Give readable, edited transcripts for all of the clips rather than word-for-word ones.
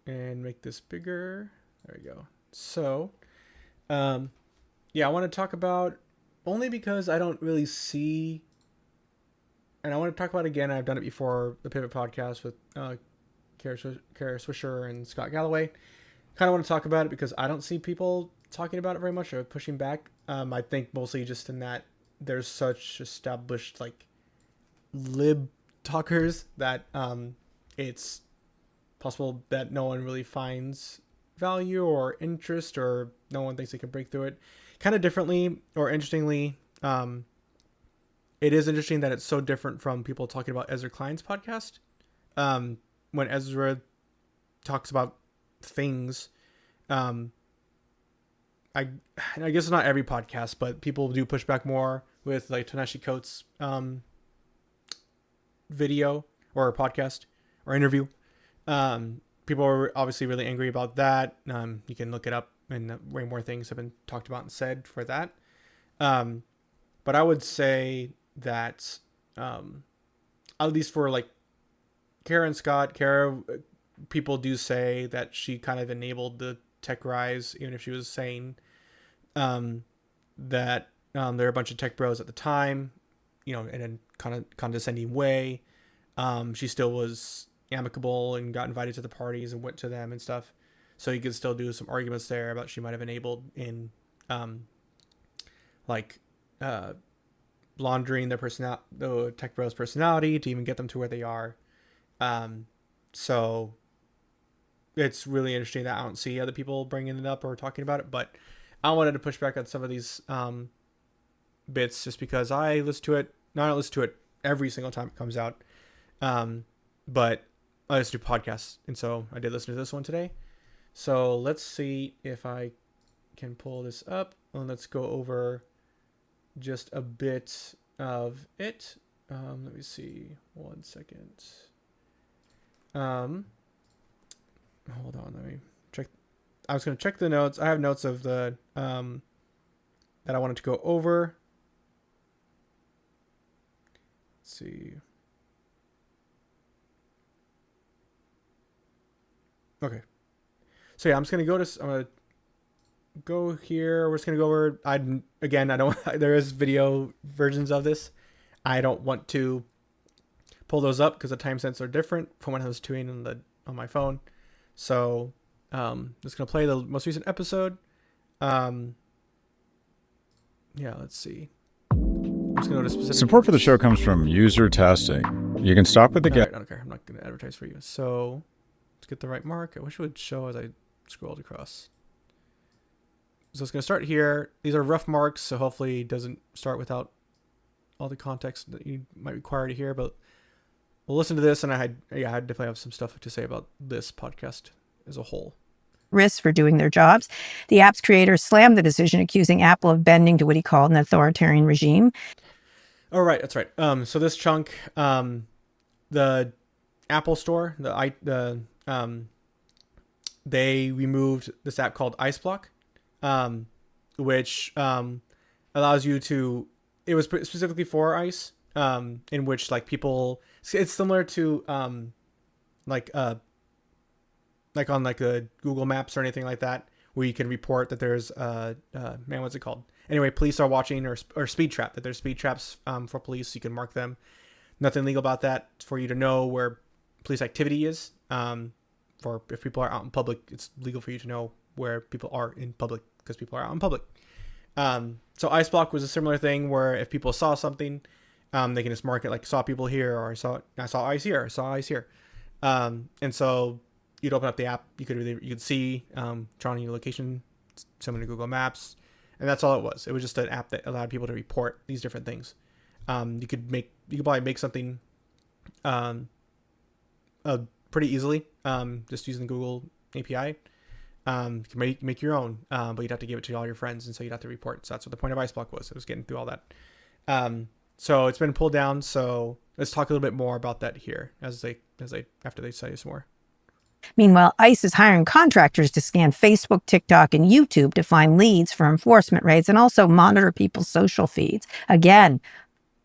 and make this bigger. There we go. So, yeah, I want to talk about only because I don't really see, and I want to talk about it again. I've done it before, the Pivot podcast with Kara Swisher and Scott Galloway. Kind of want to talk about it because I don't see people talking about it very much or pushing back. I think mostly just in that there's such established like lib talkers that it's possible that no one really finds value or interest, or no one thinks they can break through it. Kind of differently or interestingly, it is interesting that it's so different from people talking about Ezra Klein's podcast. When Ezra talks about things, I guess it's not every podcast, but people do push back more with like Ta-Nehisi Coates' video or podcast or interview. People are obviously really angry about that. You can look it up, and way more things have been talked about and said for that. But I would say that, at least for like Kara and Scott, people do say that she kind of enabled the tech rise, even if she was saying that there were a bunch of tech bros at the time, in a kind of condescending way. She still was amicable and got invited to the parties and went to them and stuff. So you could still do some arguments there about she might have enabled in laundering the tech bros personality to even get them to where they are. So it's really interesting that I don't see other people bringing it up or talking about it, but I wanted to push back on some of these bits just because I listen to it. Not I listen to it every single time it comes out, but I listen to podcasts, and so I did listen to this one today. So let's see if I can pull this up, and let's go over just a bit of it. Let me see. 1 second. Hold on. Let me check. I was going to check the notes. I have notes of the that I wanted to go over. Let's see. Okay. So yeah, I'm just going to go here. We're just going to go over, I don't, there is video versions of this. I don't want to pull those up because the timestamps are different from when I was tuning on my phone. So, just going to play the most recent episode. Yeah, let's see. I'm just going to go to specific. Support for the show comes from user testing. You can stop with the I don't care. I'm not going to advertise for you. So, let's get the right mark. I wish it would show as I scrolled across. So it's going to start here. These are rough marks, so hopefully it doesn't start without all the context that you might require to hear. But we'll listen to this, and I definitely have some stuff to say about this podcast as a whole. Risks for doing their jobs. The app's creators slammed the decision, accusing Apple of bending to what he called an authoritarian regime. Oh, right, that's right. So this chunk, the Apple Store, they removed this app called IceBlock, which allows you to. It was specifically for ice, in which like people. It's similar to like on like the Google Maps or anything like that, where you can report that there's what's it called? Anyway, police are watching, or speed trap, that there's speed traps for police. You can mark them. Nothing legal about that. For you to know where police activity is. For if people are out in public, it's legal for you to know where people are in public because people are out in public. So IceBlock was a similar thing where if people saw something, they can just mark it like saw people here, or I saw ice here, or saw ice here. And so you'd open up the app, you could see turn on your location, similar to Google Maps, and that's all it was. It was just an app that allowed people to report these different things. You could probably make something pretty easily, just using the Google API. You can make your own, but you'd have to give it to all your friends, and so you'd have to report. So that's what the point of IceBlock was. It was getting through all that. So it's been pulled down. So let's talk a little bit more about that here after they say some more. Meanwhile, ICE is hiring contractors to scan Facebook, TikTok, and YouTube to find leads for enforcement raids and also monitor people's social feeds. Again,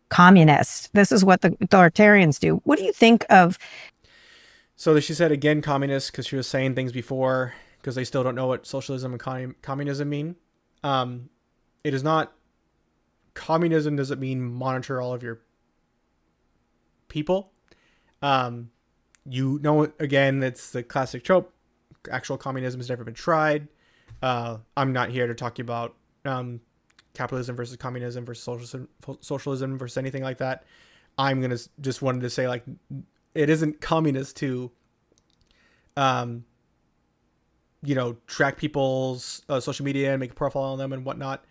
communists. This is what the authoritarians do. What do you think of? So she said again, communist, because she was saying things before, because they still don't know what socialism and communism mean. It is not, communism doesn't mean monitor all of your people. Again, it's the classic trope. Actual communism has never been tried. I'm not here to talk about capitalism versus communism versus socialism versus anything like that. I'm gonna just wanted to say, like, it isn't communist to, track people's social media and make a profile on them and whatnot,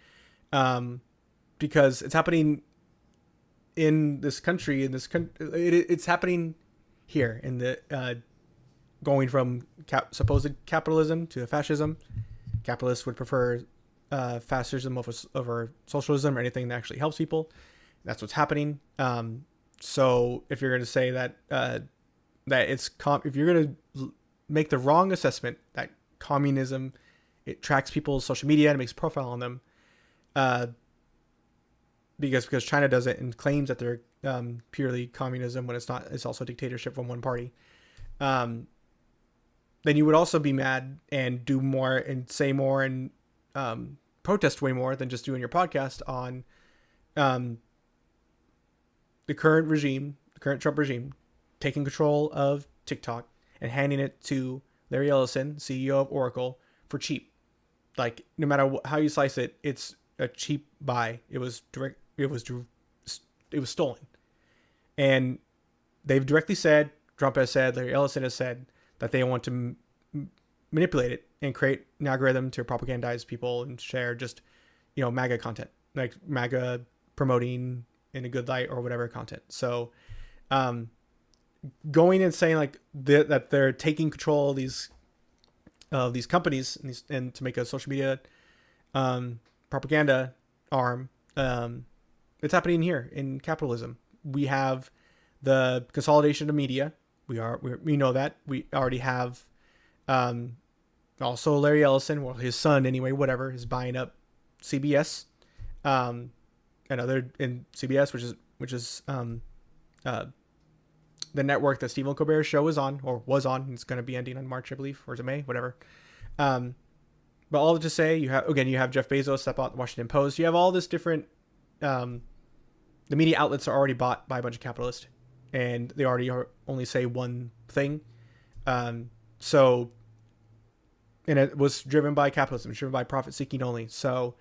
because it's happening in this country. It's happening here in the going from supposed capitalism to fascism. Capitalists would prefer fascism over socialism or anything that actually helps people. That's what's happening. So if you're going to say that if you're going to make the wrong assessment that communism, it tracks people's social media and makes a profile on them, because China does it and claims that they're purely communism when it's not. It's also dictatorship from one party. Then you would also be mad and do more and say more and protest way more than just doing your podcast on the current Trump regime, taking control of TikTok and handing it to Larry Ellison, CEO of Oracle, for cheap. Like, no matter how you slice it, it's a cheap buy. It was stolen. And they've directly said, Trump has said, Larry Ellison has said, that they want to manipulate it and create an algorithm to propagandize people and share just, MAGA content, like MAGA promoting in a good light or whatever content. So, going and saying like that they're taking control of these companies and to make a social media propaganda arm, it's happening here in capitalism. We have the consolidation of media. We know that. We already have also Larry Ellison, well, his son anyway, whatever, is buying up CBS, and CBS, which is the network that Stephen Colbert's show is on, or was on. It's going to be ending on March, I believe, or is it May, whatever. But all to say, you have Jeff Bezos step out the Washington Post. You have all this different, the media outlets are already bought by a bunch of capitalists, and they already only say one thing. And it was driven by capitalism, driven by profit seeking only. So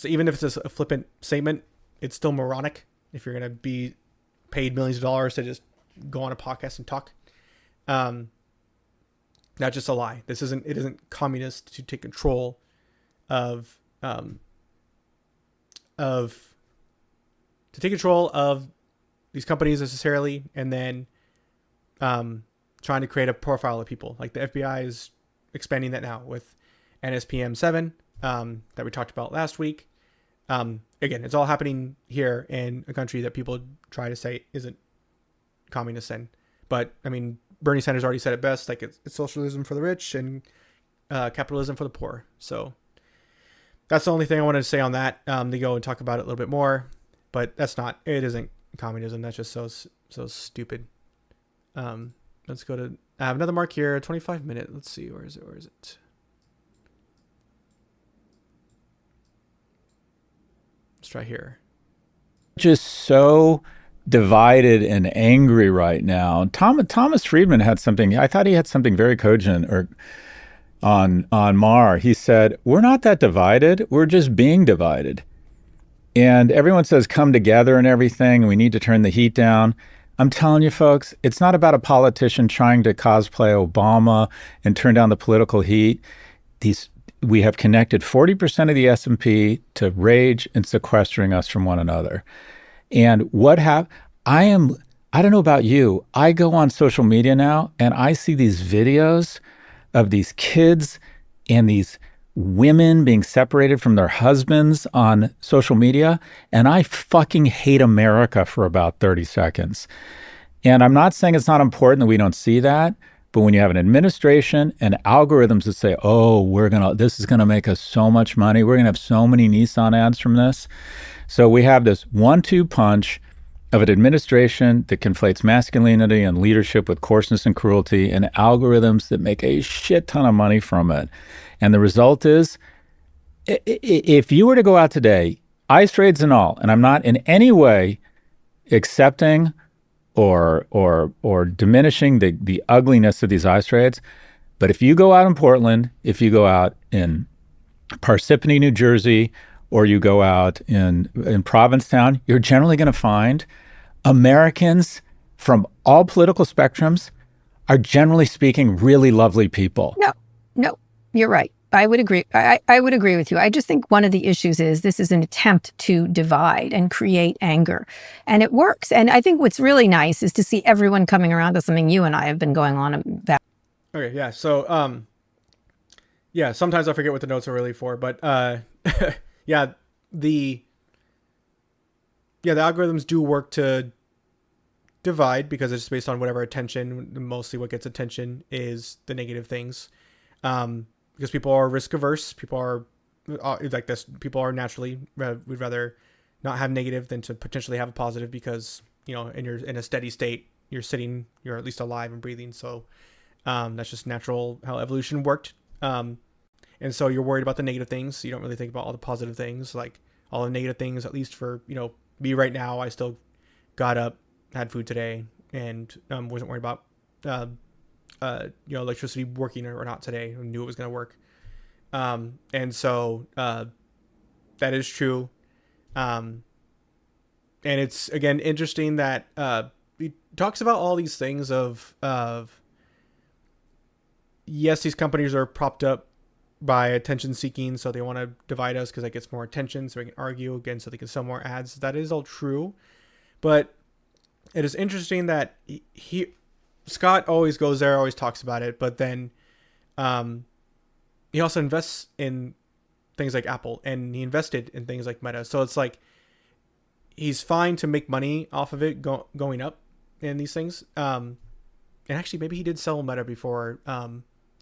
even if it's a flippant statement, it's still moronic. If you're going to be paid millions of dollars to just go on a podcast and talk, that's just a lie. It isn't communist to take control of these companies necessarily, and then trying to create a profile of people. Like the FBI is expanding that now with NSPM 7 that we talked about last week. Again, it's all happening here in a country that people try to say isn't communist in. But I mean, Bernie Sanders already said it best, like it's socialism for the rich and capitalism for the poor. So that's the only thing I wanted to say on that. They go and talk about it a little bit more, but it isn't communism. That's just so stupid. Let's go to, I have another mark here, 25 minute. Let's see, where is it? Let's try here. Just so divided and angry right now. Thomas Friedman had something, I thought he had something very cogent on Mar. He said, we're not that divided, we're just being divided. And everyone says come together and everything, and we need to turn the heat down. I'm telling you folks, it's not about a politician trying to cosplay Obama and turn down the political heat. We have connected 40% of the S&P to rage and sequestering us from one another. And I don't know about you, I go on social media now and I see these videos of these kids and these women being separated from their husbands on social media, and I fucking hate America for about 30 seconds. And I'm not saying it's not important that we don't see that, but when you have an administration and algorithms that say, oh, this is gonna make us so much money, we're gonna have so many Nissan ads from this. So we have this 1-2 punch of an administration that conflates masculinity and leadership with coarseness and cruelty, and algorithms that make a shit ton of money from it. And the result is, if you were to go out today, ICE raids and all, and I'm not in any way accepting or diminishing the ugliness of these ICE raids, but if you go out in Portland, if you go out in Parsippany, New Jersey, or you go out in Provincetown, you're generally going to find Americans from all political spectrums are, generally speaking, really lovely people. No, you're right. I would agree. I would agree with you. I just think one of the issues is this is an attempt to divide and create anger. And it works. And I think what's really nice is to see everyone coming around to something you and I have been going on about. Okay, yeah. So, yeah, sometimes I forget what the notes are really for, but yeah, the algorithms do work to divide because it's based on whatever attention. Mostly what gets attention is the negative things. Because people are risk averse. People are like this. People are naturally would rather not have negative than to potentially have a positive, because, you know, in a steady state, you're at least alive and breathing. So that's just natural how evolution worked. And so you're worried about the negative things. You don't really think about all the positive things, like all the negative things. At least for, you know, me right now, I still got up, had food today, and wasn't worried about you know, electricity working or not today. I knew it was going to work. And so that is true. And it's, again, interesting that he talks about all these things of yes, these companies are propped up by attention seeking, so they want to divide us because that gets more attention, so we can argue again, so they can sell more ads. That is all true. But it is interesting that Scott always goes there, always talks about it, but then he also invests in things like Apple, and he invested in things like Meta. So it's like he's fine to make money off of it going up in these things. And actually, maybe he did sell Meta before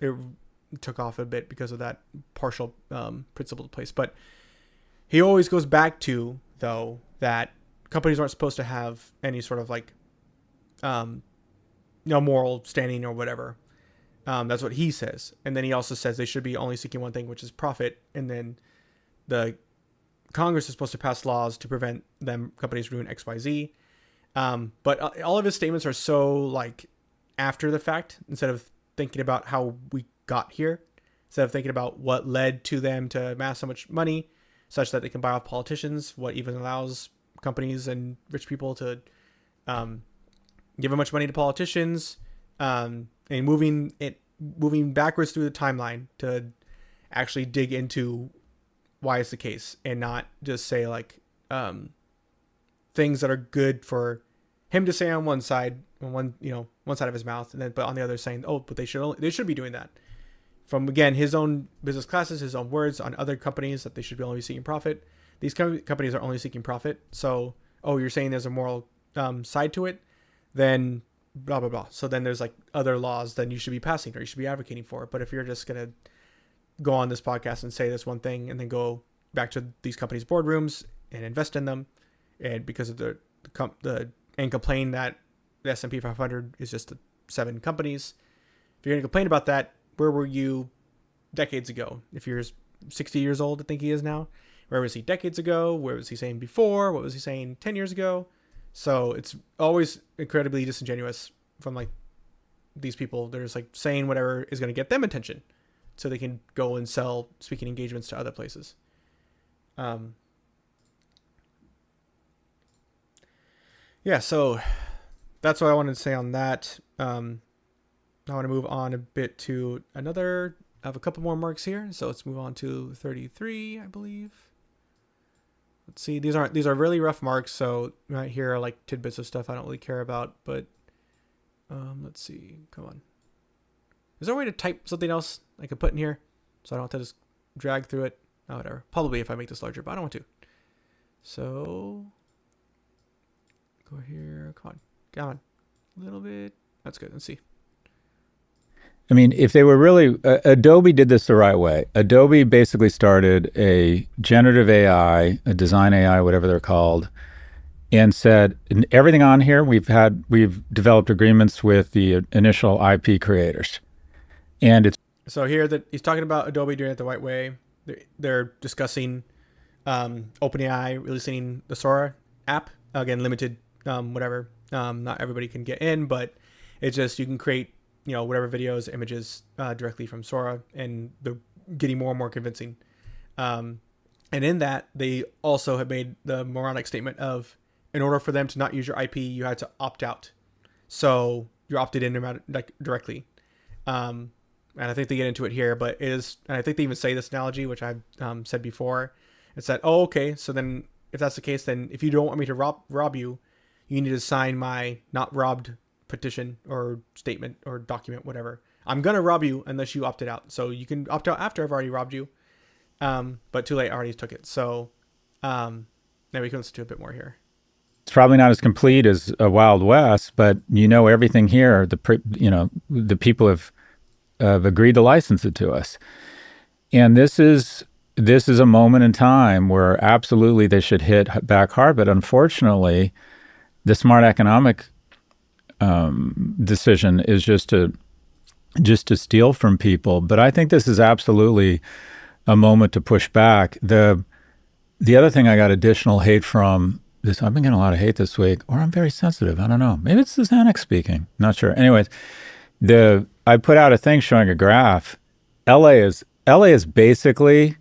it took off a bit because of that partial principle in place. But he always goes back to, though, that companies aren't supposed to have any sort of like no moral standing or whatever. That's what he says. And then he also says they should be only seeking one thing, which is profit. And then the Congress is supposed to pass laws to prevent companies doing XYZ. But all of his statements are so like after the fact, instead of thinking about how we got here, instead of thinking about what led to them to amass so much money such that they can buy off politicians, what even allows companies and rich people to give much money to politicians, and moving backwards through the timeline to actually dig into why it's the case, and not just say like things that are good for him to say on one side, one side of his mouth, and then but on the other saying, oh, but they should be doing that. From, again, his own business classes, his own words on other companies, that they should be only seeking profit. These companies are only seeking profit. So, oh, you're saying there's a moral side to it, then blah, blah, blah. So then there's like other laws then you should be passing or you should be advocating for. But if you're just going to go on this podcast and say this one thing and then go back to these companies' boardrooms and invest in them, and because of the and complain that the S&P 500 is just 7 companies, if you're going to complain about that, where were you decades ago? If you're 60 years old, I think he is now. Where was he decades ago? Where was he saying before? What was he saying 10 years ago? So it's always incredibly disingenuous from like these people. They're just like saying whatever is going to get them attention so they can go and sell speaking engagements to other places. Yeah, so that's what I wanted to say on that. I want to move on a bit to another. I have a couple more marks here, so let's move on to 33, I believe. Let's see. These are really rough marks, so you might hear like tidbits of stuff I don't really care about. But let's see. Come on. Is there a way to type something else I could put in here so I don't have to just drag through it? Oh, whatever. Probably if I make this larger, but I don't want to. So go here. Come on. A little bit. That's good. Let's see. I mean, if they were really, Adobe did this the right way. Adobe basically started a generative AI, a design AI, whatever they're called, and said, everything on here, we've developed agreements with the initial IP creators. And it's So here that he's talking about Adobe doing it the right way. They're discussing OpenAI releasing the Sora app. Again, limited, whatever. Not everybody can get in, but it's just you can create, whatever videos, images directly from Sora, and they're getting more and more convincing. And in that, they also have made the moronic statement of, in order for them to not use your IP, you had to opt out. So you're opted in directly. And I think they get into it here, but and I think they even say this analogy, which I've said before. It's that, oh, okay, so then if that's the case, then if you don't want me to rob you, you need to sign my not robbed petition or statement or document, whatever. I'm going to rob you unless you opted out. So you can opt out after I've already robbed you. But too late, I already took it. So now we can listen to a bit more here. It's probably not as complete as a Wild West, but everything here, the people have agreed to license it to us. And this is a moment in time where absolutely they should hit back hard. But unfortunately, the smart economic decision is just to steal from people. But I think this is absolutely a moment to push back. The other thing I got additional hate from this, I've been getting a lot of hate this week, or I'm very sensitive. I don't know. Maybe it's the Xanax speaking. Not sure. Anyways, I put out a thing showing a graph. LA is basically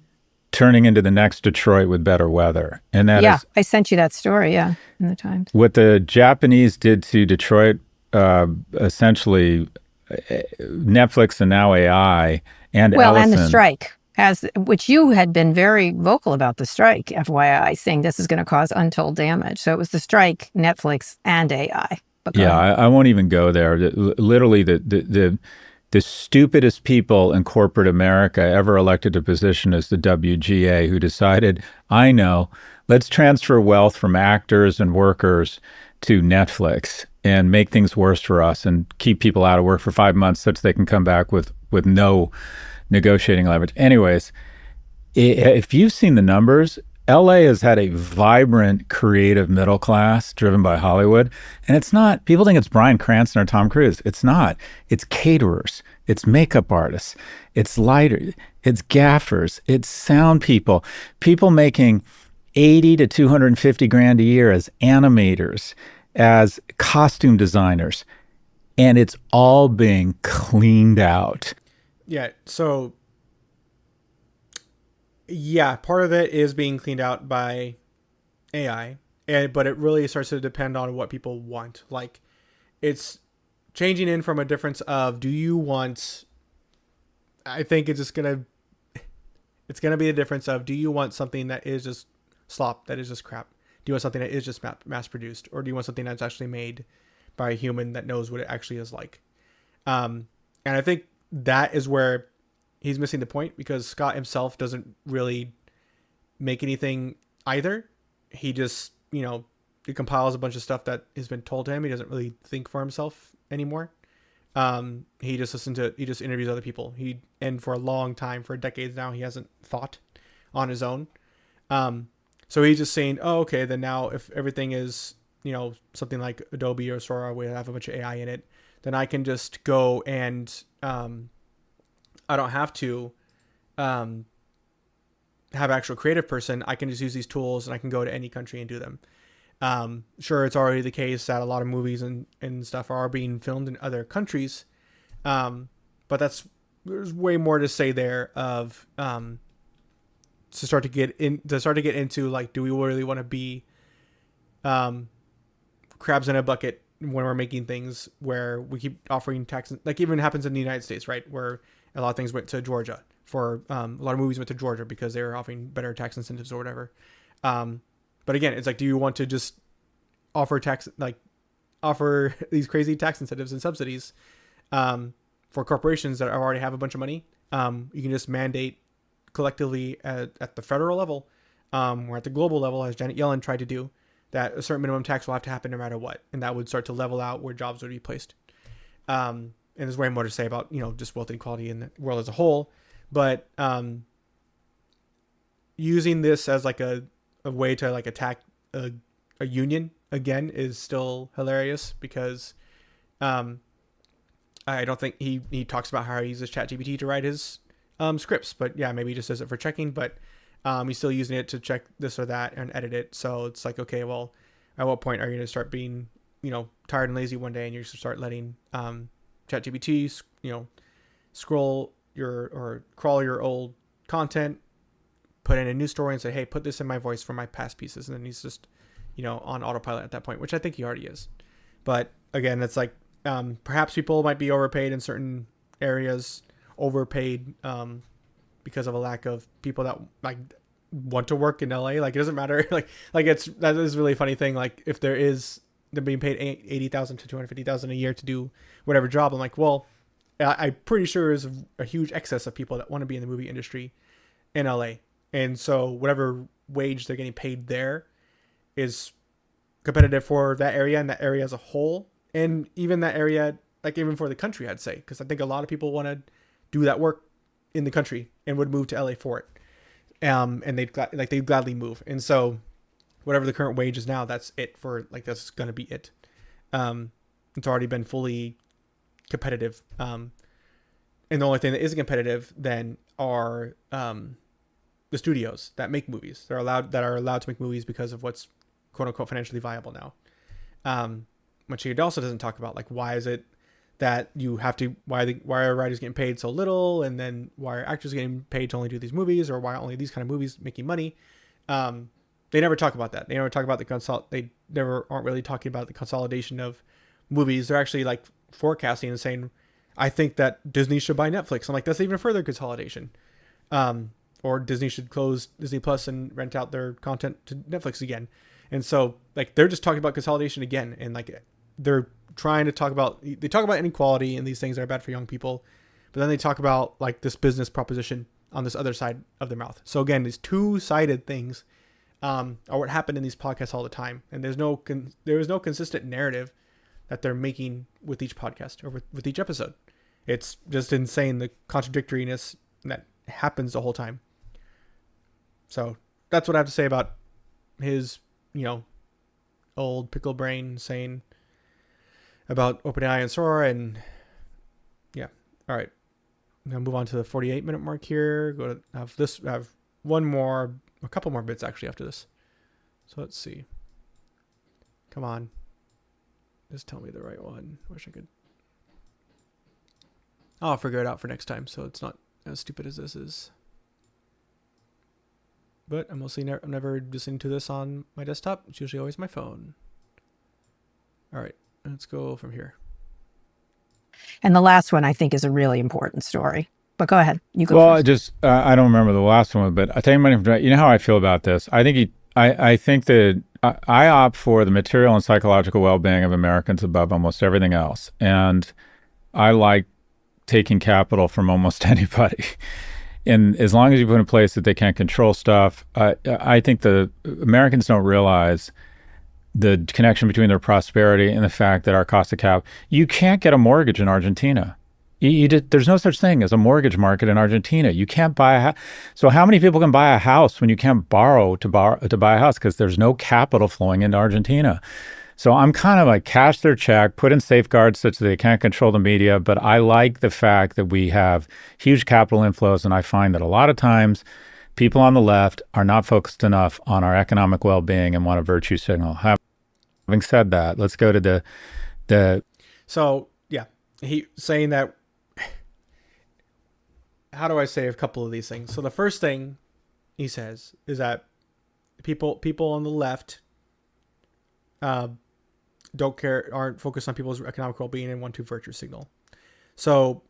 turning into the next Detroit with better weather. And that is, I sent you that story, in the Times. What the Japanese did to Detroit, essentially Netflix and now AI and Ellison. And the strike, which you had been very vocal about the strike, FYI, saying this is going to cause untold damage. So it was the strike, Netflix, and AI. I won't even go there. Literally, the stupidest people in corporate America ever elected a position as the WGA, who decided, I know, let's transfer wealth from actors and workers to Netflix and make things worse for us and keep people out of work for 5 months such they can come back with no negotiating leverage. Anyways, if you've seen the numbers, LA has had a vibrant, creative middle class driven by Hollywood. And it's not, people think it's Bryan Cranston or Tom Cruise. It's not. It's caterers. It's makeup artists. It's lighters. It's gaffers. It's sound people. People making 80 to 250 grand a year as animators, as costume designers. And it's all being cleaned out. Yeah. So, yeah, part of it is being cleaned out by AI, but it really starts to depend on what people want. Like, it's changing in from a difference of, do you want, I think it's going to be a difference of, do you want something that is just slop, that is just crap? Do you want something that is just mass produced? Or do you want something that's actually made by a human that knows what it actually is like? And I think that is where he's missing the point, because Scott himself doesn't really make anything either. He just, he compiles a bunch of stuff that has been told to him. He doesn't really think for himself anymore. He just interviews other people. And for a long time, for decades now, he hasn't thought on his own. So he's just saying, oh, okay, then now if everything is, something like Adobe or Sora, we have a bunch of AI in it, then I can just go and, I don't have to have an actual creative person. I can just use these tools and I can go to any country and do them. Sure, it's already the case that a lot of movies and stuff are being filmed in other countries. But there's way more to say there of to start to get into, like, do we really want to be crabs in a bucket when we're making things where we keep offering tax, like even happens in the United States, right? Where a lot of things went to Georgia for a lot of movies went to Georgia because they were offering better tax incentives or whatever. But again, it's like, do you want to just offer these crazy tax incentives and subsidies for corporations that already have a bunch of money? You can just mandate collectively at the federal level or at the global level, as Janet Yellen tried to do, that a certain minimum tax will have to happen no matter what. And that would start to level out where jobs would be placed. And there's way more to say about, just wealth inequality in the world as a whole. But using this as like a way to like attack a union again is still hilarious because um, I don't think he talks about how he uses ChatGPT to write his scripts, but yeah, maybe he just does it for checking, but he's still using it to check this or that and edit it. So it's like, okay, well, at what point are you going to start being, tired and lazy one day and you're going to start letting ChatGPT, scroll or crawl your old content, put in a new story and say, hey, put this in my voice from my past pieces. And then he's just, on autopilot at that point, which I think he already is. But again, it's like, perhaps people might be overpaid in certain areas, overpaid because of a lack of people that like want to work in LA. Like it doesn't matter. That is a really funny thing. Like if they're being paid 80,000 to 250,000 a year to do whatever job. I'm like, well, I'm pretty sure there's a huge excess of people that want to be in the movie industry in LA. And so whatever wage they're getting paid there is competitive for that area and that area as a whole. And even that area, like even for the country, I'd say, because I think a lot of people want to do that work in the country and would move to LA for it. And they'd gladly move. And so whatever the current wage is now, that's it for that's going to be it. It's already been fully competitive. And the only thing that isn't competitive then are the studios that make movies. That are allowed to make movies because of what's quote unquote financially viable now. Which he also doesn't talk about, like why is it that you have to, why are writers getting paid so little, and then why are actors getting paid to only do these movies, or why only these kind of movies making money. They never talk about that. They never talk about they never aren't really talking about the consolidation of movies. They're actually like forecasting and saying, I think that Disney should buy Netflix. I'm like, that's even further consolidation. Or Disney should close Disney Plus and rent out their content to Netflix again. And so like, they're just talking about consolidation again. And like, they're trying to talk about inequality and these things that are bad for young people. But then they talk about like this business proposition on this other side of their mouth. So again, these two-sided things are what happen in these podcasts all the time. And there is no consistent narrative that they're making with each podcast or with each episode. It's just insane, the contradictoriness that happens the whole time. So that's what I have to say about his, old pickle brain saying about OpenAI and Sora. And yeah. All right. I'm going to move on to the 48-minute mark here. Have a couple more bits actually after this. So let's see. Come on. Just tell me the right one. Wish I could. I'll figure it out for next time, so it's not as stupid as this is. But I'm never listening to this on my desktop. It's usually always my phone. All right, let's go from here. And the last one I think is a really important story. But go ahead. You go first. I don't remember the last one, but I tell you how I feel about this. I think I opt for the material and psychological well-being of Americans above almost everything else. And I like taking capital from almost anybody. And as long as you put in place that they can't control stuff, I think the Americans don't realize the connection between their prosperity and the fact that our cost of cap, you can't get a mortgage in Argentina. There's no such thing as a mortgage market in Argentina. You can't buy a house. So how many people can buy a house when you can't borrow to buy a house because there's no capital flowing into Argentina? So I'm kind of like cash their check, put in safeguards such that they can't control the media. But I like the fact that we have huge capital inflows. And I find that a lot of times people on the left are not focused enough on our economic well-being and want a virtue signal. Having said that, let's go to the. So yeah, he saying that. How do I say a couple of these things? So the first thing he says is that people on the left don't care, aren't focused on people's economic well-being and want to virtue signal. So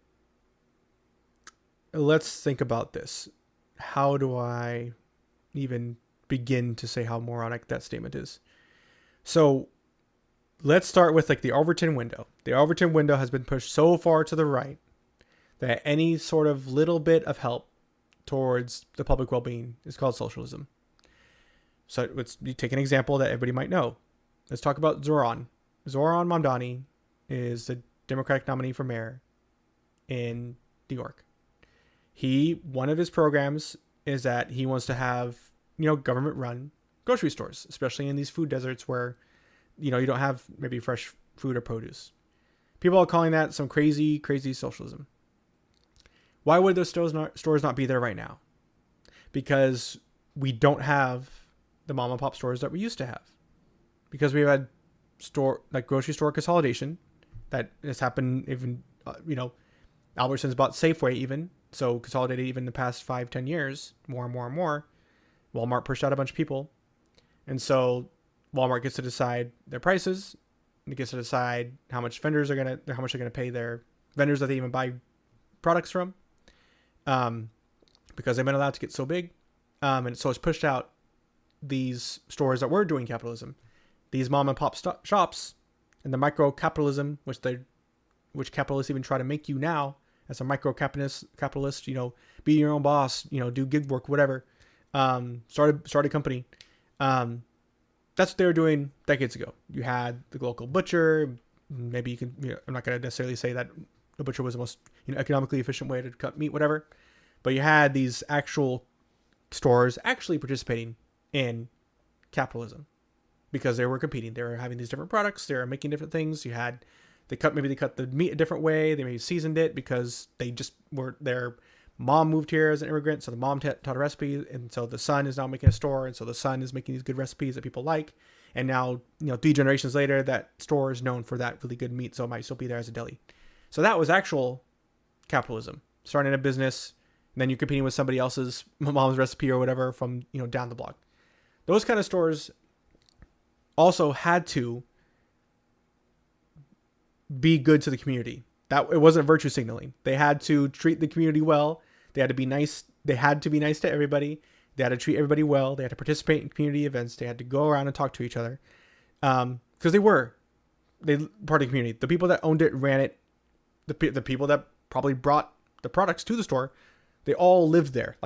let's think about this. How do I even begin to say how moronic that statement is? So let's start with like the Overton window. The Overton window has been pushed so far to the right that any sort of little bit of help towards the public well-being is called socialism. So let's take an example that everybody might know. Let's talk about Zoran. Zoran Mamdani is the Democratic nominee for mayor in New York. One of his programs is that he wants to have, government-run grocery stores, especially in these food deserts where you don't have maybe fresh food or produce. People are calling that some crazy, crazy socialism. Why would those stores not be there right now? Because we don't have the mom and pop stores that we used to have. Because we've had grocery store consolidation that has happened even, Albertsons bought Safeway even. So consolidated even in the past 5-10 years, more and more and more. Walmart pushed out a bunch of people. And so Walmart gets to decide their prices. And it gets to decide how much they're gonna pay their vendors that they even buy products from. Because they've been allowed to get so big. And so it's pushed out these stores that were doing capitalism. These mom and pop shops and the micro capitalism, which capitalists even try to make you now as a micro capitalist, be your own boss, do gig work, whatever. Start a company. That's what they were doing decades ago. You had the local butcher. Maybe you can, I'm not going to necessarily say that the butcher was the most, economically efficient way to cut meat, whatever. But you had these actual stores actually participating in capitalism because they were competing. They were having these different products. They were making different things. They cut the meat a different way. They maybe seasoned it because they just were, their mom moved here as an immigrant. So the mom taught a recipe. And so the son is now making a store. And so the son is making these good recipes that people like. And now, 3 generations later, that store is known for that really good meat. So it might still be there as a deli. So that was actual capitalism, starting a business. And then you're competing with somebody else's mom's recipe or whatever from, down the block. Those kind of stores also had to be good to the community. That it wasn't virtue signaling. They had to treat the community well. They had to be nice. They had to be nice to everybody. They had to treat everybody well. They had to participate in community events. They had to go around and talk to each other. Because they part of the community. The people that owned it, ran it, the people that probably brought the products to the store, they all lived there.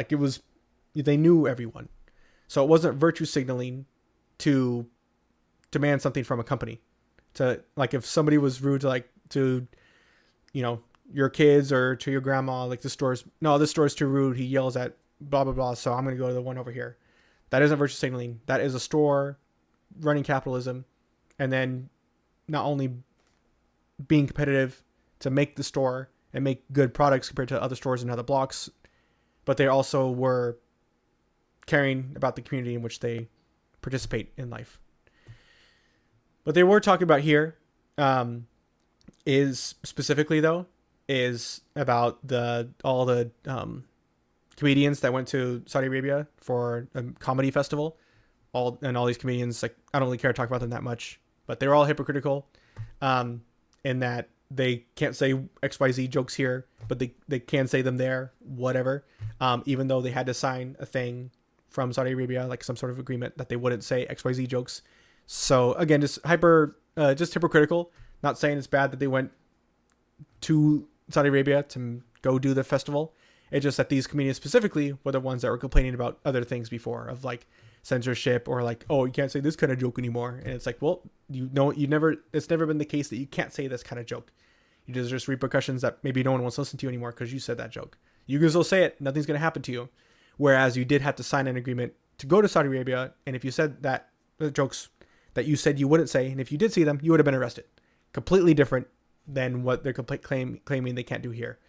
They knew everyone. So it wasn't virtue signaling to demand something from a company. If somebody was rude to your kids or to your grandma, this store's too rude. He yells at blah, blah, blah. So I'm going to go to the one over here. That isn't virtue signaling. That is a store running capitalism. And then not only being competitive to make the store and make good products compared to other stores in other blocks, but they also were caring about the community in which they participate in life. What they were talking about here is about all the comedians that went to Saudi Arabia for a comedy festival. All these comedians, I don't really care to talk about them that much, but they're all hypocritical in that they can't say XYZ jokes here, but they can say them there, whatever. Even though they had to sign a thing from Saudi Arabia, some sort of agreement that they wouldn't say XYZ jokes. So again, just hypocritical. Not saying it's bad that they went to Saudi Arabia to go do the festival. It's just that these comedians specifically were the ones that were complaining about other things before, of censorship or oh, you can't say this kind of joke anymore. And it's well, it's never been the case that you can't say this kind of joke. There's just repercussions that maybe no one wants to listen to you anymore because you said that joke. You can still say it. Nothing's going to happen to you. Whereas you did have to sign an agreement to go to Saudi Arabia. And if you said that the jokes that you said you wouldn't say, and if you did see them, you would have been arrested. Completely different than what they're claiming they can't do here.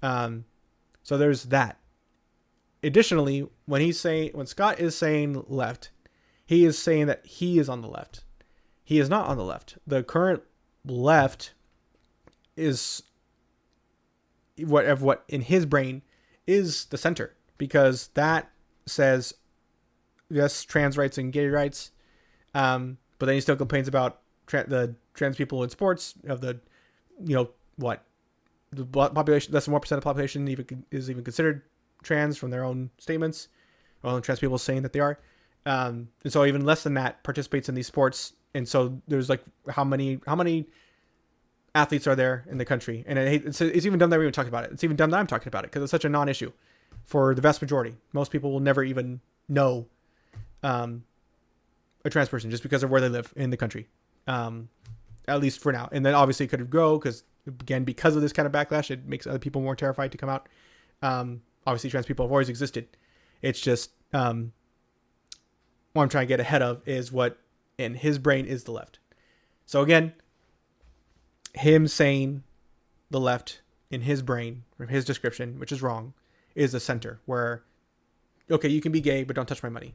So there's that. Additionally, when Scott is saying left, he is saying that he is on the left. He is not on the left. The current left is what in his brain is the center, because that says yes, trans rights and gay rights, but then he still complains about the trans people in sports, of the the population, less than 1% of the population is even considered trans from their own statements. Well, trans people saying that they are, and so even less than that participates in these sports. And so there's how many athletes are there in the country? And it's even dumb that we even talk about it. It's even dumb that I'm talking about it because it's such a non-issue for the vast majority. Most people will never even know a trans person just because of where they live in the country, at least for now. And then obviously it could grow because of this kind of backlash, it makes other people more terrified to come out. Obviously trans people have always existed. It's just what I'm trying to get ahead of is what in his brain is the left. So again, him saying the left in his brain, from his description, which is wrong, is the center where, okay, you can be gay, but don't touch my money.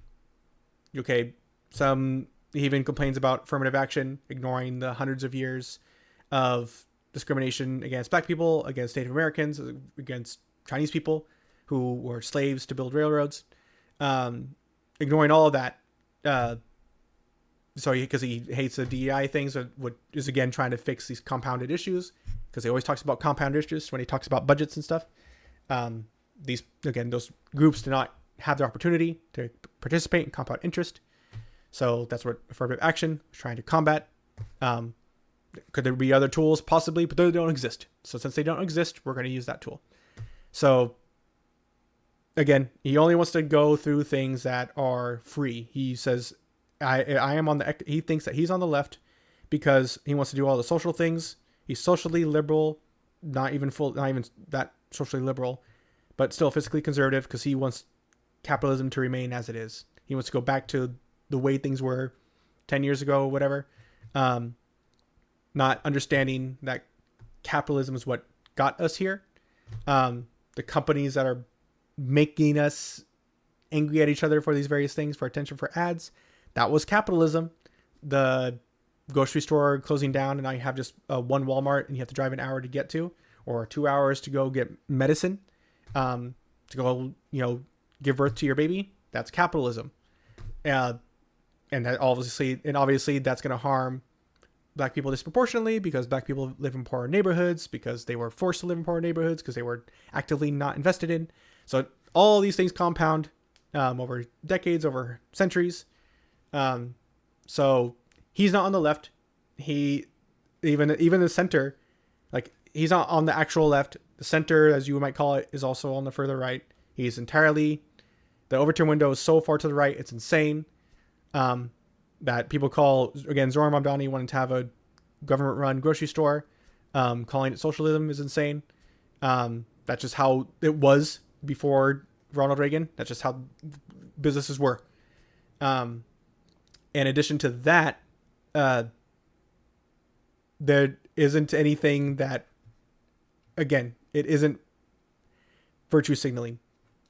Okay, he even complains about affirmative action, ignoring the hundreds of years of discrimination against black people, against Native Americans, against Chinese people who were slaves to build railroads. Ignoring all of that, because he hates the DEI things, what is again trying to fix these compounded issues, because he always talks about compounded issues when he talks about budgets and stuff. Those groups do not have the opportunity to participate in compound interest. So that's what affirmative action is trying to combat. Could there be other tools? Possibly, but they don't exist. So since they don't exist, we're going to use that tool. So again, he only wants to go through things that are free. He says, I am on the, he thinks that he's on the left because he wants to do all the social things. He's socially liberal, not even that socially liberal, but still fiscally conservative because he wants capitalism to remain as it is. He wants to go back to the way things were 10 years ago, whatever. Not understanding that capitalism is what got us here. The companies that are making us angry at each other for these various things, for attention, for ads, that was capitalism. The grocery store closing down and now you have just one Walmart and you have to drive an hour to get to, or 2 hours to go get medicine, to go, give birth to your baby. That's capitalism. And that obviously that's going to harm black people disproportionately because black people live in poorer neighborhoods, because they were forced to live in poorer neighborhoods, because they were actively not invested in. So all these things compound over decades, over centuries. So he's not on the left. He even the center, like he's not on the actual left. The center, as you might call it, is also on the further right. He's entirely, the Overton window is so far to the right, it's insane. That people call, again, Zoran Mamdani wanting to have a government-run grocery store, calling it socialism is insane. That's just how it was before Ronald Reagan. That's just how businesses were. In addition to that, there isn't anything that, again, it isn't virtue signaling.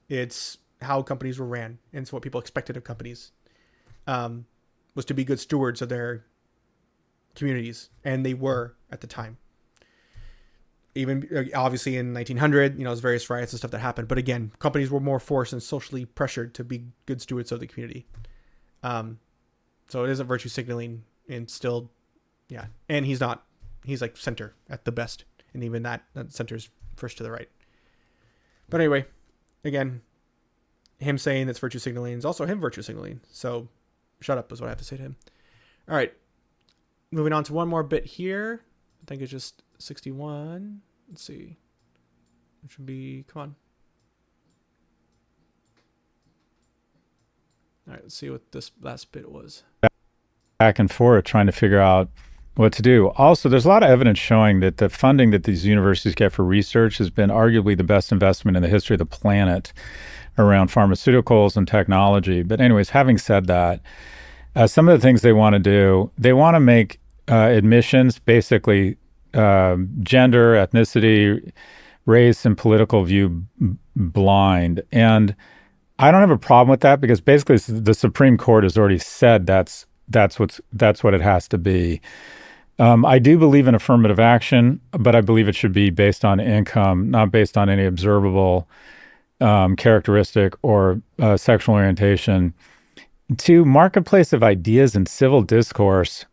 It's how companies were ran, and it's what people expected of companies. Was to be good stewards of their communities, and they were at the time. Even obviously in 1900, there's various riots and stuff that happened. But again, companies were more forced and socially pressured to be good stewards of the community. So it isn't virtue signaling, and still, yeah. And he's not. He's like center at the best, and even that center's first to the right. But anyway, again, him saying that's virtue signaling is also him virtue signaling. So shut up is what I have to say to him. All right. Moving on to one more bit here. I think it's just 61. Let's see. It should be, come on. All right, let's see what this last bit was. Back and forth trying to figure out what to do. Also, there's a lot of evidence showing that the funding that these universities get for research has been arguably the best investment in the history of the planet around pharmaceuticals and technology. But anyways, having said that, some of the things they want to do, they want to make admissions basically gender, ethnicity, race, and political view blind. And I don't have a problem with that because basically the Supreme Court has already said that's what it has to be. I do believe in affirmative action, but I believe it should be based on income, not based on any observable characteristic or sexual orientation. To marketplace of ideas and civil discourse,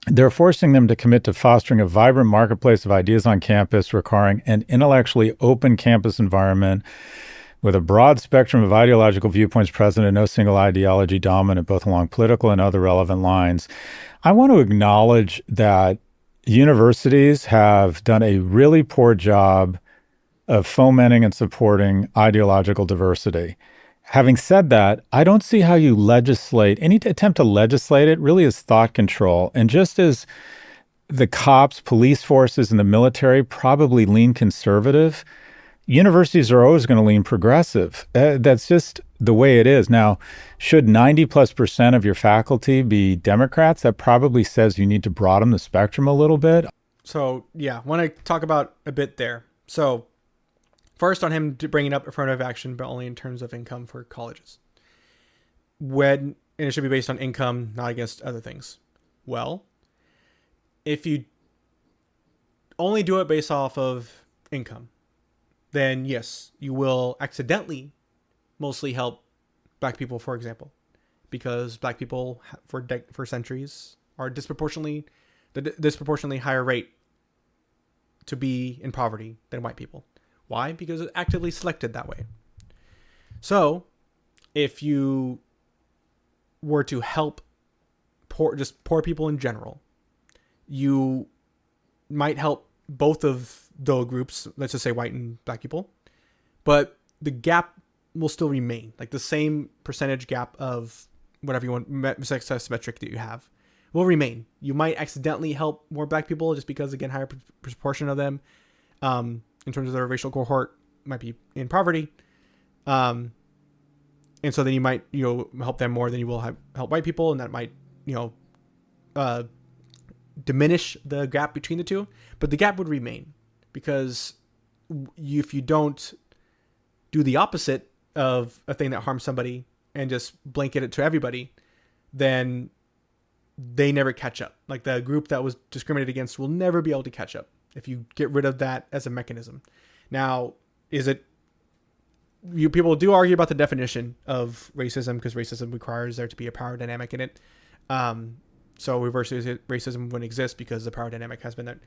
they're forcing them to commit to fostering a vibrant marketplace of ideas on campus, requiring an intellectually open campus environment with a broad spectrum of ideological viewpoints present and no single ideology dominant, both along political and other relevant lines. I want to acknowledge that universities have done a really poor job of fomenting and supporting ideological diversity. Having said that, I don't see how you legislate. Any attempt to legislate it really is thought control. And just as the cops, police forces, and the military probably lean conservative, universities are always going to lean progressive. That's just the way it is. Now, should 90+% of your faculty be Democrats? That probably says you need to broaden the spectrum a little bit. So yeah, want to talk about a bit there. So first on him bringing up affirmative action, but only in terms of income for colleges. And it should be based on income, not against other things. Well, if you only do it based off of income, then yes, you will accidentally mostly help black people, for example, because black people for centuries are disproportionately higher rate to be in poverty than white people. Why? Because it's actively selected that way. So if you were to help poor people in general, you might help both of those groups, let's just say white and black people, but the gap will still remain, like the same percentage gap of whatever you want, success metric that you have will remain. You might accidentally help more black people just because, again, higher proportion of them in terms of their racial cohort might be in poverty. And so then you might, help them more than you will help white people. And that might, diminish the gap between the two, but the gap would remain because if you don't do the opposite of a thing that harms somebody and just blanket it to everybody, then they never catch up. Like the group that was discriminated against will never be able to catch up if you get rid of that as a mechanism. Now, people do argue about the definition of racism because racism requires there to be a power dynamic in it. So reverse racism wouldn't exist because the power dynamic has been that,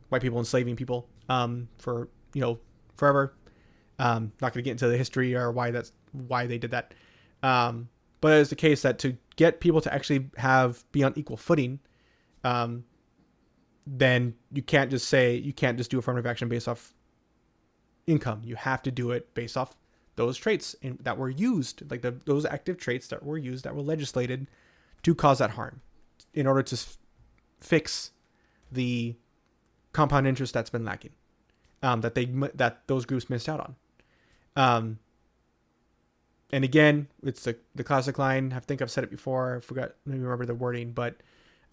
white people enslaving people for, forever. Not going to get into the history or why they did that. But it's the case that to get people to actually be on equal footing, then you can't just do affirmative action based off income. You have to do it based off those traits that were used, like those active traits that were used, that were legislated to cause that harm in order to fix the compound interest that's been lacking, that those groups missed out on. And again, it's the classic line. I think I've said it before. I forgot, maybe remember the wording, but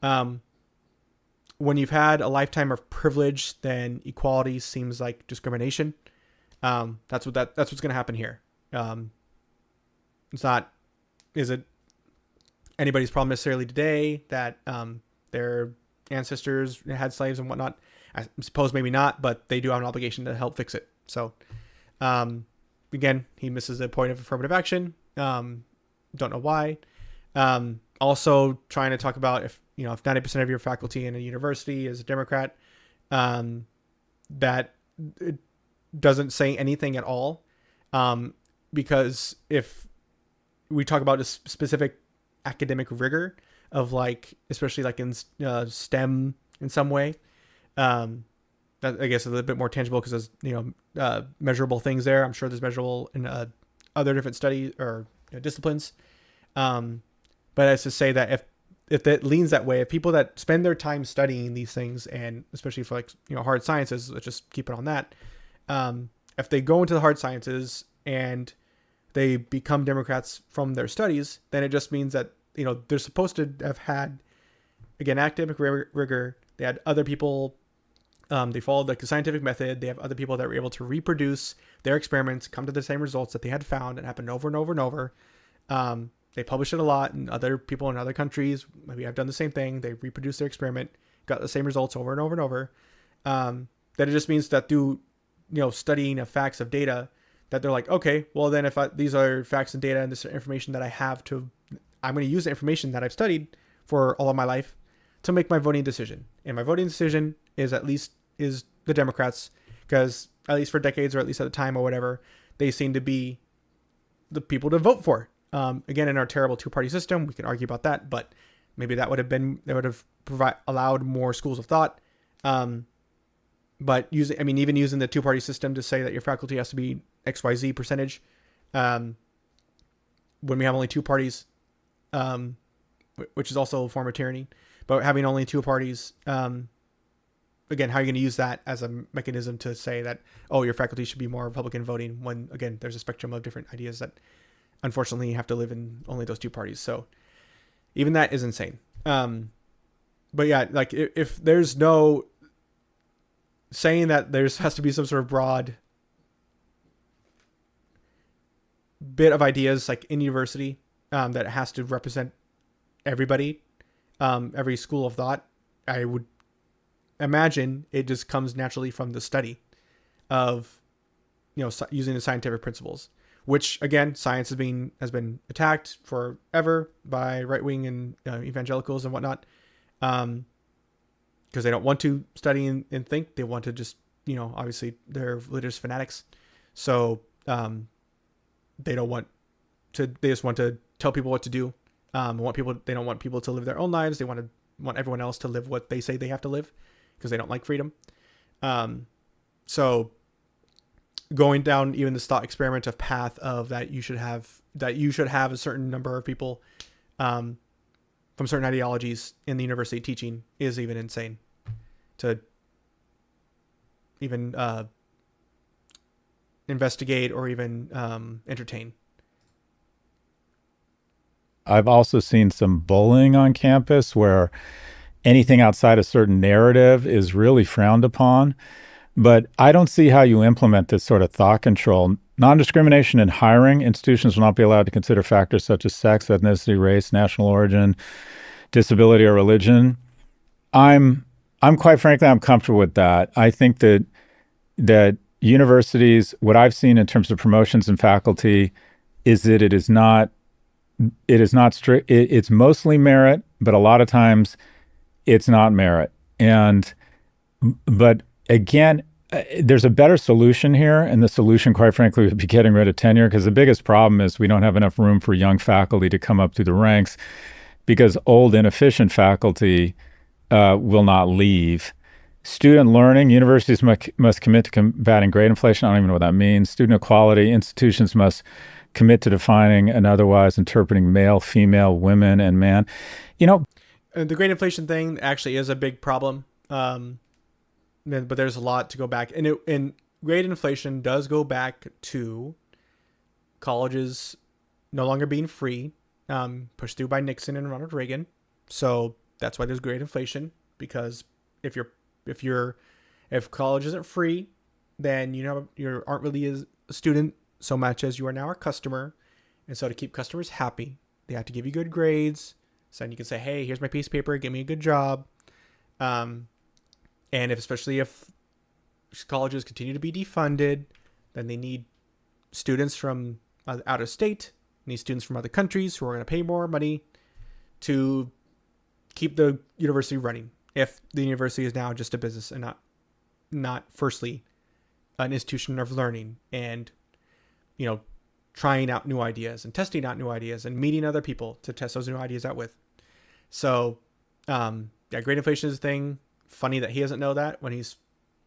when you've had a lifetime of privilege, then equality seems like discrimination. That's what's going to happen here. Is it anybody's problem necessarily today that their ancestors had slaves and whatnot? I suppose maybe not, but they do have an obligation to help fix it. So, again, he misses the point of affirmative action. Don't know why. Also trying to talk about if 90% of your faculty in a university is a Democrat, that it doesn't say anything at all. Because if we talk about a specific academic rigor of especially in STEM in some way, that I guess is a little bit more tangible because there's measurable things there. I'm sure there's measurable in other different studies or disciplines. But it's to say that if it leans that way, if people that spend their time studying these things, and especially for hard sciences, let's just keep it on that. If they go into the hard sciences and they become Democrats from their studies, then it just means that they're supposed to have had, again, academic rigor. They had other people. They followed the scientific method. They have other people that were able to reproduce their experiments, come to the same results that they had found, and happened over and over and over. They published it a lot, and other people in other countries maybe have done the same thing. They reproduced their experiment, got the same results over and over and over. That it just means that through studying of facts of data, that they're like, okay, well then if these are facts and data and this information that I have I'm going to use the information that I've studied for all of my life to make my voting decision. And my voting decision is the Democrats, because at least for decades, or at least at the time or whatever, they seem to be the people to vote for. Again, in our terrible two-party system, we can argue about that, but maybe that would have allowed more schools of thought. But even using the two-party system to say that your faculty has to be XYZ percentage, when we have only two parties, which is also a form of tyranny, but having only two parties, again, how are you going to use that as a mechanism to say that, oh, your faculty should be more Republican voting, when again there's a spectrum of different ideas that unfortunately have to live in only those two parties. So even that is insane. But yeah, like if there's no saying that there's has to be some sort of broad bit of ideas like in university, that has to represent everybody, every school of thought, I would imagine it just comes naturally from the study of, using the scientific principles, which again, science has been attacked forever by right wing and evangelicals and whatnot, because they don't want to study and think. They want to just, obviously they're religious fanatics, so they just want to tell people what to do. They don't want people to live their own lives. They want everyone else to live what they say they have to live, because they don't like freedom. So going down even this thought experiment of path of that you should have a certain number of people from certain ideologies in the university teaching is even insane to even investigate or even entertain. I've also seen some bullying on campus where anything outside a certain narrative is really frowned upon. But I don't see how you implement this sort of thought control. Non-discrimination in hiring. Institutions will not be allowed to consider factors such as sex, ethnicity, race, national origin, disability, or religion. I'm quite frankly, I'm comfortable with that. I think that universities, what I've seen in terms of promotions and faculty, is that it is not strict. It's mostly merit, but a lot of times it's not merit. But again, there's a better solution here, and the solution, quite frankly, would be getting rid of tenure, because the biggest problem is we don't have enough room for young faculty to come up through the ranks, because old, inefficient faculty will not leave. Student learning, universities must commit to combating grade inflation. I don't even know what that means. Student equality, institutions must commit to defining and otherwise interpreting male, female, women, and man. The grade inflation thing actually is a big problem. But there's a lot to go back. And grade inflation does go back to colleges no longer being free, pushed through by Nixon and Ronald Reagan. So that's why there's grade inflation, because if college isn't free, then you aren't really a student so much as you are now a customer. And so to keep customers happy, they have to give you good grades. So then you can say, hey, here's my piece of paper, give me a good job. And especially if colleges continue to be defunded, then they need students from out of state, need students from other countries who are going to pay more money to keep the university running. If the university is now just a business and not firstly an institution of learning and, trying out new ideas and testing out new ideas and meeting other people to test those new ideas out with. So, grade inflation is a thing. Funny that he doesn't know that when he's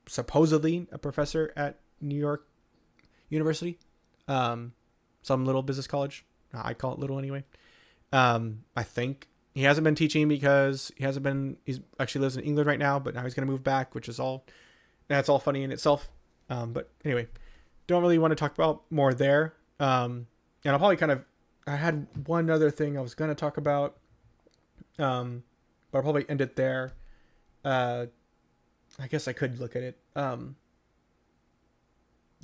supposedly a professor at New York University, some little business college. I call it little anyway. I think he hasn't been teaching because he's actually lives in England right now, but now he's going to move back, that's all funny in itself. But anyway, don't really want to talk about more there. And I'll probably I had one other thing I was going to talk about, but I'll probably end it there. I guess I could look at it. The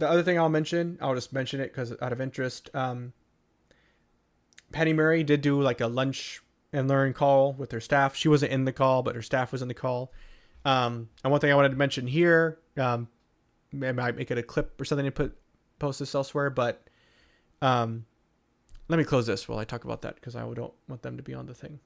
other thing I'll just mention it because out of interest. Patty Murray did do like a lunch and learn call with her staff. She wasn't in the call, but her staff was in the call. And one thing I wanted to mention here, maybe I might make it a clip or something to post this elsewhere, but let me close this while I talk about that because I don't want them to be on the thing.